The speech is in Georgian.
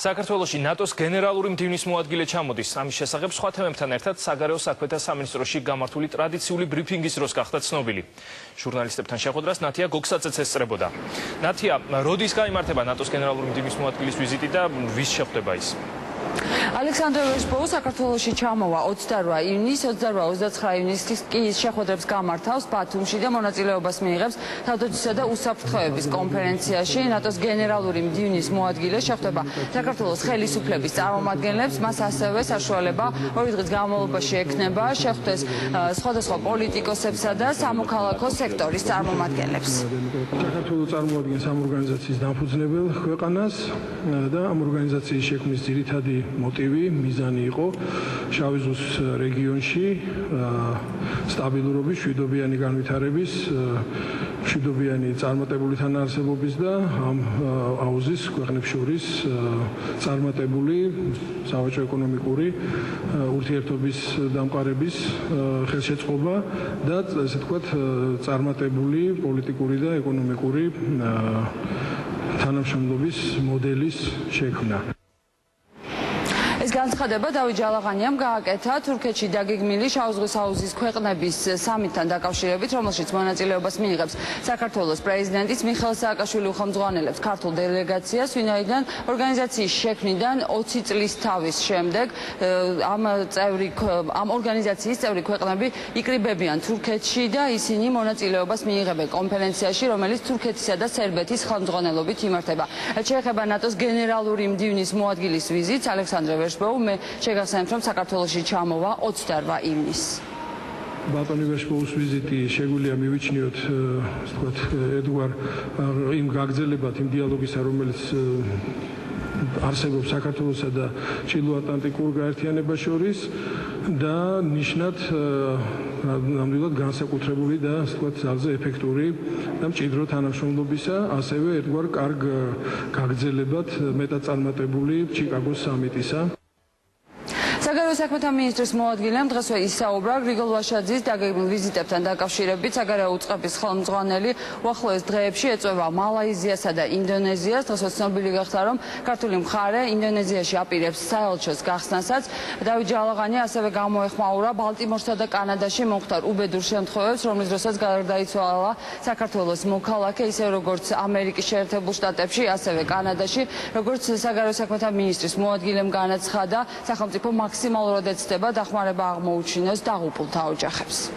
საქართველოში ნატოს გენერალური მდივნის მოადგილე ჩამოდის. ამის შესახებ სხვა თემებთან ერთად საგარეო საქმეთა სამინისტროში გამართული ტრადიციული ბრიფინგის დროს გახდა ცნობილი. ჟურნალისტებთან შეხვედრას ნათია გოგსაწეც ესწრებოდა. ნათია, როდის გაიმართება ნატოს გენერალური მდივნის მოადგილის ვიზიტი და ვის შეხვდება ის? ალექსანდრე ვეშბოუ საქართველოში ჩამოვა 28 ივნისს, 28-29 ივნისს კი შეხვედრებს გამართავს ბათუმში და მონაწილეობას მიიღებს თავდაცვისა და უსაფრთხოების კონფერენციაში. ნატოს გენერალური მდივნის მოადგილე შეხვდება საქართველოს ხელისუფლების წარმომადგენლებს, მას ასევე საშუალება 2 დღის განმავლობაში ექნება შეხვდეს სხვადასხვა პოლიტიკოსებსა და სამოქალაქო სექტორის წარმომადგენლებს. საქართველოს წარმოადგენს ამ ორგანიზაციის დამფუძნებელ ქვეყანას და ამ ორგანიზაციის შექმნის ძირითადი მოტივი, მიზანი იყო შავი ზღვის რეგიონში სტაბილურობის, მშვიდობიანი განვითარების, მშვიდობიანი წარმატებული თანაარსებობის და ამ აუზის ქვეყნებს შორის წარმატებული სავაჭრო-ეკონომიკური ურთიერთობის დამყარების ხელშეწყობა და ესე ვთქვათ წარმატებული პოლიტიკური და ეკონომიკური თანამშრომლობის მოდელის შექმნა. ეს განცხადება დავით ჯალაღანიამ გააკეთა თურქეთში დაგეგმილი შავი ზღვის აუზის ქვეყნების სამიტთან დაკავშირებით, რომელშიც მონაწილეობას მიიღებს საქართველოს პრეზიდენტის მიხეილ სააკაშვილი უხელმძღვანელებს ქართულ დელეგაციას, ვინაიდან ორგანიზაციის შექმნიდან 20 წლის თავის შემდეგ ამ ორგანიზაციის წევრი ქვეყნები იკრიბებიან თურქეთში და ისინი მონაწილეობას მიიღებენ კონფერენციაში, რომელიც თურქეთისა და სერბეთის ხელმძღვანელობით იმართება. შეეხება ნატოს გენერალური მდივნის მოადგილის ვიზიტს, ალექსანდრე მე შეგახსენებთ, რომ საქართველოში ჩამოვა 28 ივნისს. ბატონი ვეშბოუს ვიზიტი შეგვიძლია მივიჩნიოთ, ვთქვათ, ედგვარ იმ გაგრძელებად, იმ დიალოგისა, რომელიც არსებობს საქართველოსა და ჩრდილო-ატლანტიკურ გაერთიანებას შორის და ნიშნად ნამდვილად განსაკუთრებული და ვთქვათ, ძალზე ეფექტური და მჭიდრო თანამშრომლობისა, ასევე ედგვარ კარგ გაგრძელებად მეტად წარმატებული ჩიკაგოს სამიტისა. საგარეო საქმეთა მინისტრის მოადგილემ დღესვე ისაუბრა გრიგოლ ვაშაძის დაგეგმილ ვიზიტებთან დაკავშირებით. საგარეო უწყების ხელმძღვანელი უახლოეს დღეებში ეწვევა მალაიზიასა და ინდონეზიას. დღესვე ცნობილი გახდა, რომ ქართული მხარე ინდონეზიაში აპირებს საელჩოს გახსნასაც. დავით ჯალაღანია ასევე გამოეხმაურა ბალტიმორსა და კანადაში მომხდარ უბედურ შემთხვევებს, რომლის დროსაც გარდაიცვალა საქართველოს მოქალაქე, ისე როგორც ამერიკის შეერთებულ შტატებში, ასევე კანადაში. როგორც საგარეო საქმეთა მინისტრის მოადგილემ განაცხადა, სახელმწიფო მაქსიმალურად ეცდება დახმარება აღმოუჩინოს დაღუპულთა ოჯახებს.